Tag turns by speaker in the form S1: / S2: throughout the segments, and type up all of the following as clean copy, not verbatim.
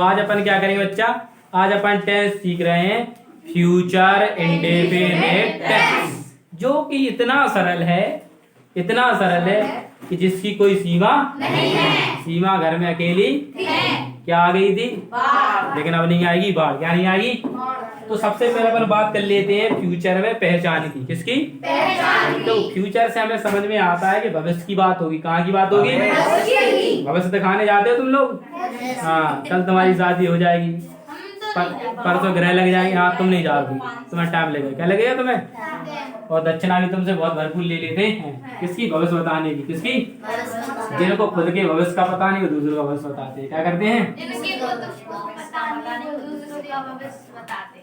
S1: आज अपन क्या करेंगे बच्चा, आज अपन टेंस सीख रहे हैं फ्यूचर इंडेफिनिट टेंस, जो कि इतना सरल है कि जिसकी कोई सीमा नहीं है। सीमा घर में अकेली क्या आ गई थी, लेकिन अब नहीं आएगी बाढ़। क्या नहीं आएगी? तो सबसे पहले अपन बात कर लेते हैं फ्यूचर में पहचान की। किसकी? पहचान। तो फ्यूचर से हमें समझ में आता है कि भविष्य की बात होगी। कहाँ की बात होगी? भविष्य दिखाने जाते हो तुम लोग? हाँ, कल तुम्हारी शादी हो जाएगी, परसों ग्रह लग जाएंगे। हाँ, तुम नहीं जाओगी, तुम्हें टाइम लगेगा। क्या लगेगा तुम्हें? और दक्षिणा भी तुमसे बहुत भरपूर ले लेते हैं। किसकी? भविष्य बताने की। किसकी? जिनको खुद के भविष्य का पता नहीं, वो दूसरों का भविष्य बताते हैं। क्या करते हैं?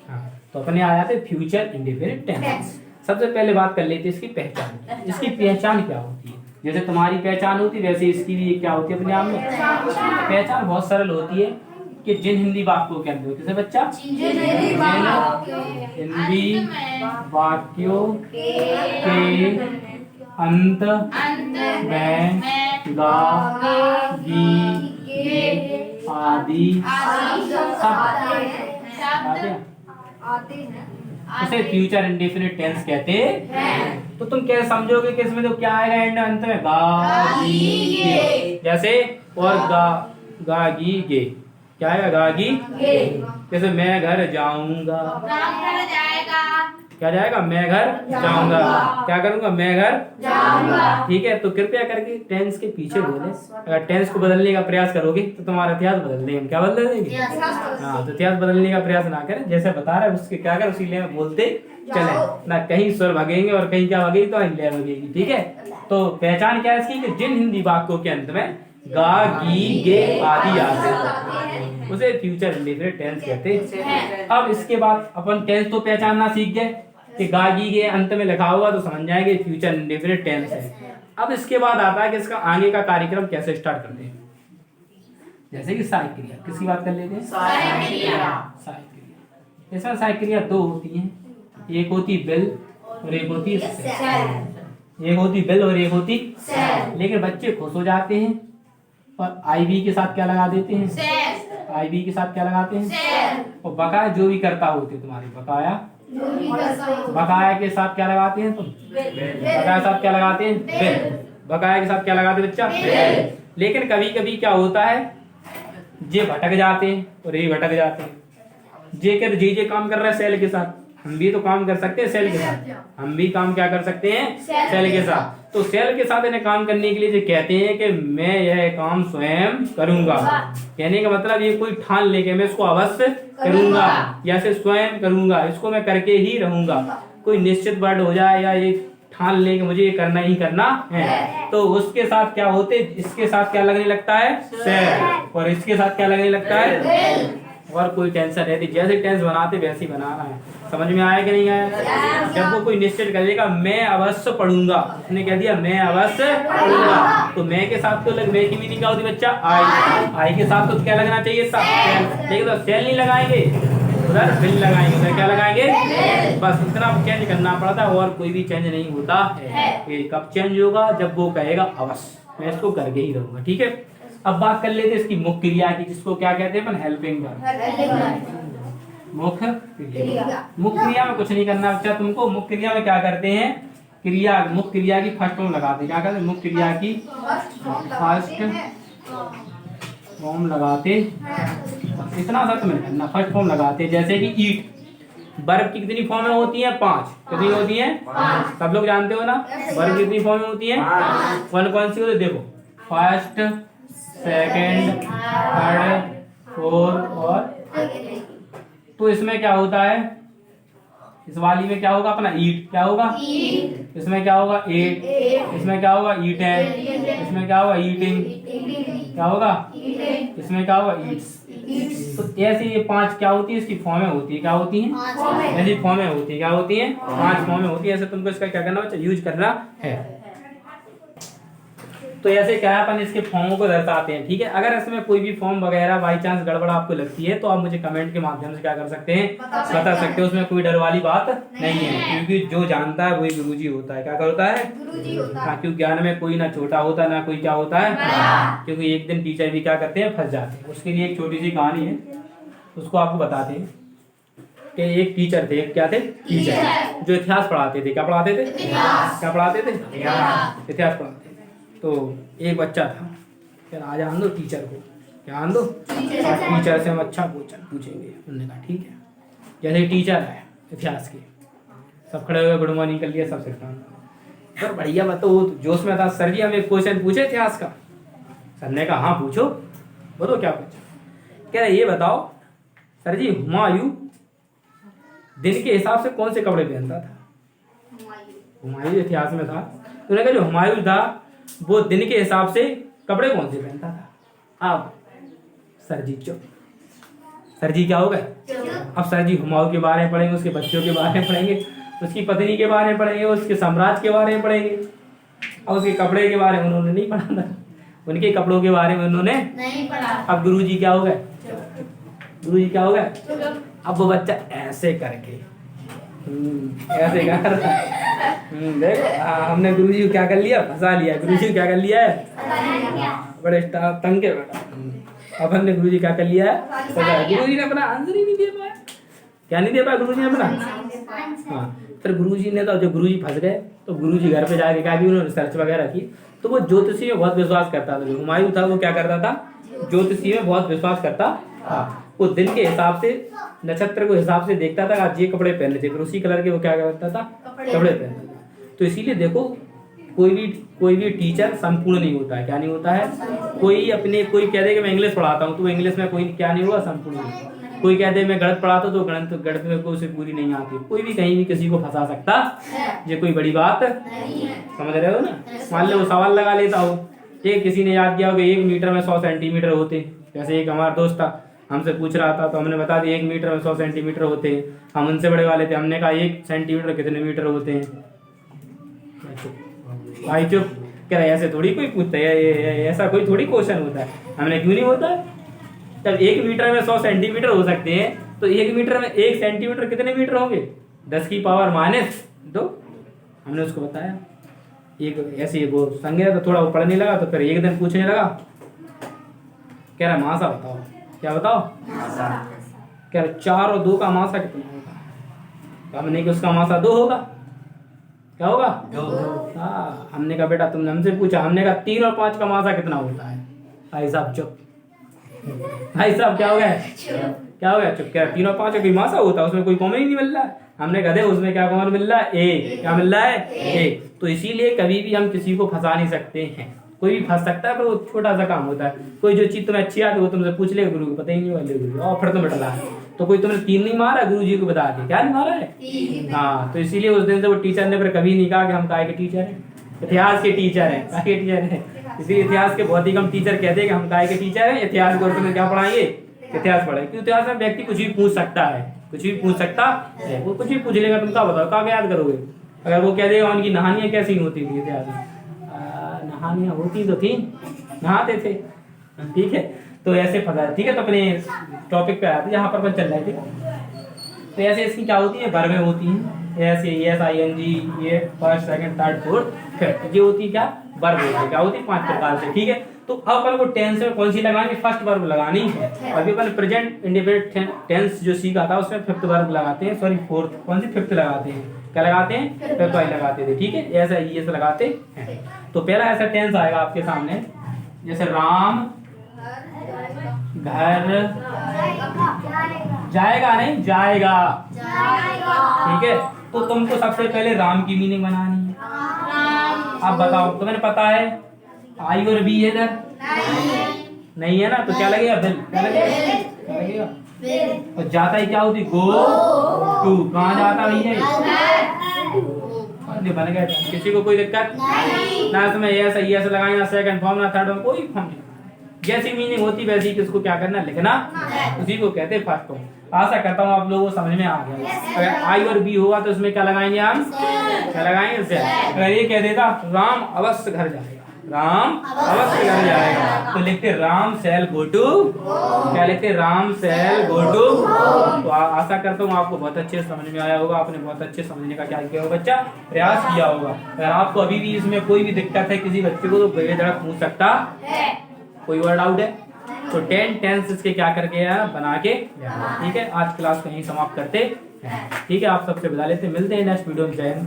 S1: हाँ, तो अपने आ जाते फ्यूचर इंडेफिनिट टेंस। सबसे पहले बात कर लेते हैं इसकी पहचान। इसकी पहचान क्या होती है? जैसे तुम्हारी पहचान होती है वैसे इसकी भी क्या होती है अपने आप में? पहचान बहुत सरल होती है कि जिन हिंदी वाक्यों के अंदर, जैसे बच्चा हिंदी वाक्यों के अंत में गा गी आदि उसे फ्यूचर इंडेफिनिट टेंस कहते हैं। तो तुम कैसे समझोगे कि इसमें तो क्या आएगा एंड अंत में? गा गी गे। जैसे और गा गी गे क्या आएगा? गा गी गे। जैसे मैं घर जाऊंगा, क्या जाएगा? मैं घर जाऊंगा। क्या करूंगा? मैं घर जाऊंगा। ठीक है, तो कृपया करके टेंस के पीछे बोले। अगर टेंस को बदलने का प्रयास करोगे तो तुम्हारा इतिहास बदल देंगे। क्या बदल देंगे? हाँ, तो इतिहास बदलने का प्रयास ना करें। जैसे बता रहे उसके क्या कर उसी लिए बोलते चले, ना कहीं स्वर भगेंगे और कहीं क्या भगेगी तो लय भगेगी। ठीक है, तो पहचान क्या है इसकी कि जिन हिंदी वाक्यों के अंत में गा गी गे आदि आते हैं उसे फ्यूचर इंडेफिनिट टेंस कहते हैं। अब इसके बाद अपन टेंस तो पहचानना सीख गए कि गागी के अंत में लिखा होगा तो समझ जाएंगे फ्यूचर इंडेफिनिट टेंस है। अब इसके बाद आता है कि इसका आगे का कार्यक्रम कैसे स्टार्ट करते हैं। जैसे कि सहायक क्रिया। किसकी बात कर लेते हैं? सहायक क्रिया। इसमें सहायक क्रिया दो होती हैं, एक होती बिल और एक होती सेल। एक होती बिल और एक होती सेल। लेकिन बच्चे खुश हो जाते हैं और आईबी के साथ क्या लगा देते हैं? आईबी के साथ क्या लगाते हैं? और बकाया जो भी करता होते तुम्हारे बकाया के साथ क्या लगाते हैं तुम? बकाया के साथ क्या लगाते हैं? बिल। बकाया के साथ क्या लगाते हैं बच्चा? बिल। लेकिन कभी कभी क्या होता है, जे भटक जाते हैं और ये भटक जाते हैं। जे काम कर रहे हैं सेल के साथ, हम भी तो काम कर सकते हैं सेल के साथ। हम भी काम क्या कर सकते हैं? सेल के साथ। तो सेल के साथ इन्हें काम करने के लिए जो कहते हैं कि मैं यह काम स्वयं करूंगा। कहने का मतलब ये कोई ठान लेके मैं इसको अवश्य करूंगा या से स्वयं करूंगा, इसको मैं करके ही रहूंगा। कोई निश्चित वर्ड हो जाए या ये ठान ले कि मुझे ये करना ही करना है, तो उसके साथ क्या होते, इसके साथ क्या लगने लगता है? सेल। और इसके साथ क्या लगने लगता है? और कोई टेंशन रहती, जैसे टेंस बनाते वैसे ही बनाना है। समझ में आया कि नहीं आया? जब वो कोई निश्चित करेगा मैं अवश्य पढ़ूंगा, उसने कह दिया मैं अवश्य पढ़ूंगा, तो मैं के साथ तो मैं की मीनिंग क्या होती बच्चा? आई के साथ तो क्या लगना चाहिए था? सेल। लेकिन तो सेल नहीं लगाएंगे, उधर बिल लगाएंगे। उधर क्या लगाएंगे? बस इतना चेंज करना पड़ता है और कोई भी चेंज नहीं होता है। ये कब चेंज होगा? जब वो कहेगा अवश्य मैं इसको करके ही रहूंगा। ठीक है, अब बात कर लेते हैं इसकी मुख्य क्रिया की, जिसको क्या कहते हैं अपन? Helping verb. मुख्य क्रिया में कुछ नहीं करना बच्चा तुमको। मुख्य क्रिया में क्या करते हैं? मुख्य क्रिया की फर्स्ट फॉर्म लगाते हैं। क्या करते हैं? मुख्य क्रिया की फर्स्ट फॉर्म लगाते, इतना सा तुम्हें करना, फर्स्ट फॉर्म लगाते। जैसे कि ईट, वर्ब की कितनी फॉर्में होती हैं? 5। कितनी होती हैं? सब लोग जानते हो ना, वर्ब की कितनी फॉर्में होती हैं? कौन कौन सी होती है? देखो, फर्स्ट, सेकंड, थर्ड, फोर्थ और तो इसमें क्या होता है? इस वाली में क्या होगा अपना? ईट। क्या होगा? ईट। इसमें क्या होगा? एट। इसमें क्या होगा? ईटेन। इसमें क्या होगा? ईटिंग। क्या होगा? इसमें क्या होगा? ईट्स। तो ऐसे ये 5 क्या होती है? इसकी फॉर्में होती है। क्या होती हैं? ऐसी फॉर्में होती है। क्या होती हैं? 5 फॉर्में होती है। ऐसे तुमको इसका क्या करना बच्चा? यूज करना है। तो ऐसे क्या है, अपन इसके फॉर्मों को दर्शाते हैं, ठीक है। अगर इसमें कोई भी फॉर्म वगैरह बाई चांस गड़बड़ आपको लगती है तो आप मुझे कमेंट के माध्यम से क्या कर सकते हैं, बता सकते हो। उसमें कोई डर वाली बात नहीं है, क्योंकि जो जानता है वही गुरुजी होता है। क्या होता है? गुरुजी होता है। हाँ, क्योंकि ज्ञान में कोई ना छोटा होता ना कोई क्या होता है, क्योंकि एक दिन टीचर भी क्या करते हैं, फंस जाते हैं। उसके लिए एक छोटी सी कहानी है, उसको आपको बताते हैं कि एक टीचर थे, क्या थे, टीचर जो इतिहास पढ़ाते थे। क्या पढ़ाते थे? क्या पढ़ाते थे? इतिहास पढ़ाते थे। तो एक बच्चा था, फिर आज आन दो टीचर को, क्या आन दो, टीचर से हम अच्छा क्वेश्चन पूछेंगे। उन्होंने कहा ठीक है। जैसे टीचर है इतिहास के, सब खड़े हुए गुड मॉर्निंग कर लिया, सब सिखा सर बढ़िया बताओ, जोश में था। सर जी हम एक क्वेश्चन पूछे इतिहास का। सर ने कहा हाँ पूछो। बोलो क्या पूछा? कह रहे ये बताओ सर जी, हुमायूं दिन के हिसाब से कौन से कपड़े पहनता था? हुमायूं इतिहास में था, तो उन्होंने कहा जो हुमायूं था वो दिन के हिसाब से कपड़े कौन से पहनता था? अब सर जी चुप। सर जी क्या हो गए? अब सर जी हुमायूं के बारे में पढ़ेंगे, उसके बच्चों के बारे में पढ़ेंगे, उसकी पत्नी के बारे में पढ़ेंगे, उसके साम्राज्य के बारे में पढ़ेंगे, और उसके कपड़े के बारे में उन्होंने नहीं पढ़ा था, उनके कपड़ों के बारे में उन्होंने नहीं पढ़ा। अब गुरुजी क्या हो गए? गुरुजी क्या हो गए? अब वो बच्चा ऐसे करके ऐसे कर देखो हमने गुरुजी को क्या कर लिया, फंसा लिया। गुरुजी को क्या कर लिया है, बड़े तंग के बेटा। अब हमने गुरुजी क्या कर लिया है, गुरुजी ने अपना आंसर ही नहीं दे पाया। क्या नहीं दे पाया गुरुजी ने अपना? हाँ, फिर गुरुजी ने तो जब गुरुजी फंस गए तो गुरुजी घर पे जाके क्या की, उन्होंने रिसर्च वगैरह की। तो वो ज्योतिषी में बहुत विश्वास करता था। जो हुमायूं था वो क्या करता था, ज्योतिषी में बहुत विश्वास करता था। वो दिन के हिसाब से, नक्षत्र को हिसाब से देखता था आज ये कपड़े पहनने थे, फिर उसी कलर के वो क्या करता था, कपड़े पहनता था। तो इसीलिए देखो कोई भी टीचर संपूर्ण नहीं होता है। क्या नहीं होता है? कोई कह दे कि मैं इंग्लिश पढ़ाता हूँ तो इंग्लिश में कोई क्या नहीं हुआ, संपूर्ण नहीं। कोई कह दे मैं गणित पढ़ाता हूँ तो गणित में कोई से पूरी नहीं आती। कोई भी कहीं भी किसी को फंसा सकता, ये कोई बड़ी बात समझ रहे हो ना। मान लो सवाल लगा लेता हो, ये किसी ने याद किया हो कि 1 मीटर में 100 सेंटीमीटर होते। जैसे एक हमारा दोस्त था, हमसे पूछ रहा था तो हमने बता दिया 1 मीटर में 100 सेंटीमीटर होते हैं। हम उनसे बड़े वाले थे, हमने कहा 1 सेंटीमीटर कितने मीटर होते हैं? भाई चुप। कह रहे ऐसे थोड़ी कोई पूछता है, ऐसा कोई थोड़ी क्वेश्चन होता है। हमने क्यों नहीं होता? जब 1 मीटर में 100 सेंटीमीटर हो सकते हैं तो 1 मीटर में 1 सेंटीमीटर कितने मीटर होंगे? 10 की पावर -2। हमने उसको बताया। एक ऐसे वो संज्ञा तो थोड़ा वो पढ़ने लगा, तो फिर एक दिन पूछने लगा, कह रहा मासा बताओ। क्या बताओ? कह रहा 4 और 2 का मासा कितना होगा? तो हमने कि उसका मासा 2 होगा। क्या होगा? 2। हाँ, हमने कहा बेटा तुमने हमसे पूछा, हमने कहा 3 और 5 का मासा कितना होता है? भाई साहब चुप। भाई साहब क्या हो गया? क्या हो गया? चुप। कह रहा 3 और 5 का कोई मासा होता है, उसमें कोई कॉमन ही नहीं मिल रहा है। हमने कहा उसमें क्या कॉमन मिल रहा है? ए। क्या मिल रहा है? ए। तो इसीलिए कभी भी हम किसी को फंसा नहीं सकते हैं। कोई भी फंस सकता है, पर वो छोटा सा काम होता है। कोई जो चीज तुम्हें अच्छी आती है वो तुमसे पूछ लेगा, गुरु को पता ही नहीं वाले गुरु, और फिर तुम्हें डला। तो कोई तुमने 3 नहीं मारा, गुरु जी को बता के क्या नहीं मारा है? हाँ, तो इसीलिए उस दिन से वो टीचर ने फिर कभी नहीं कहा कि हम काय के टीचर हैं, इतिहास के टीचर हैं, काय के टीचर हैं। इसीलिए इतिहास के बहुत ही कम टीचर कहते हैं कि हम काय के टीचर हैं। इतिहास को तुम्हें क्या पढ़ाएंगे? इतिहास पढ़ाएंगे। क्योंकि इतिहास में व्यक्ति कुछ भी पूछ सकता है, कुछ भी पूछ सकता है। वो कुछ भी पूछ लेगा, तुम क्या बताओ, क्या याद करोगे? अगर वो कह देगा उनकी नहानियां कैसी होती थी इतिहास में, नहानियां होती तो थी, नहाते थे, ठीक है। तो ऐसे फंसा, ठीक है। तो अपने टॉपिक पे आते हैं, यहाँ पर अपन चल रहे थे। तो ऐसे इसकी क्या होती है, वर्बें होती हैं ऐसे, यस ING, ये first second third fourth fifth, ये होती है क्या, वर्ब होती है। क्या होती है? 5 प्रकार से, ठीक है। तो अब अपन को टेंस में कौन सी लगानी? फर्स्ट वर्ब लगानी है। अभी अपन प्रेजेंट इंडेफिनिट टेंस जो सीखा था उसमें 5th वर्ब लगाते हैं, सॉरी 4th, कौन सी 5th लगाते हैं? क्या लगाते हैं? 5th वाली लगाते थे, ठीक है। ऐसा ये से लगाते हैं। तो पहला ऐसा टेंस आएगा आपके सामने, जैसे राम घर जाएगा, नहीं जाएगा, ठीक है। तो तुमको सबसे पहले राम की मीनिंग बनानी है। अब बताओ, तुम्हें पता है आई और बी है इधर? नहीं है ना, तो क्या लगेगा? बिल। क्या लगेगा? और जाता ही क्या होती? Go to. कहाँ जाता भैया? बन गया। किसी को कोई दिक्कत ना? इसमें यस लगाए, ना सेकंड फॉर्म, ना थर्ड फॉर्म, कोई फॉर्म नहीं। जैसी मीनिंग होती वैसी किसको क्या करना, लिखना, उसी को कहते हैं फर्स्ट फॉर्म। आशा करता हूँ आप लोगों को समझ में आ गया। अगर आई और बी होगा तो इसमें क्या लगाएंगे हम? क्या लगाएंगे? से। अगर ये कह देता राम अवश्य घर जाएगा, राम अवश्य घर जाएगा। तो लिखते राम शैल गो टू, क्या लिखते राम शैल गो टू। तो आशा करता हूँ आपको बहुत अच्छे समझ में आया होगा, आपने बहुत अच्छे समझने का क्या किया होगा बच्चा, प्रयास किया होगा। अगर आपको अभी भी इसमें कोई भी दिक्कत है किसी बच्चे को तो बेधड़क पूछ सकता है। कोई और डाउट है तो 10 टेंस के क्या करके बना के, ठीक है। आज क्लास को यहीं समाप्त करते, ठीक है। आप सबसे विदा लेते, मिलते हैं नेक्स्ट वीडियो में। जय हिंद।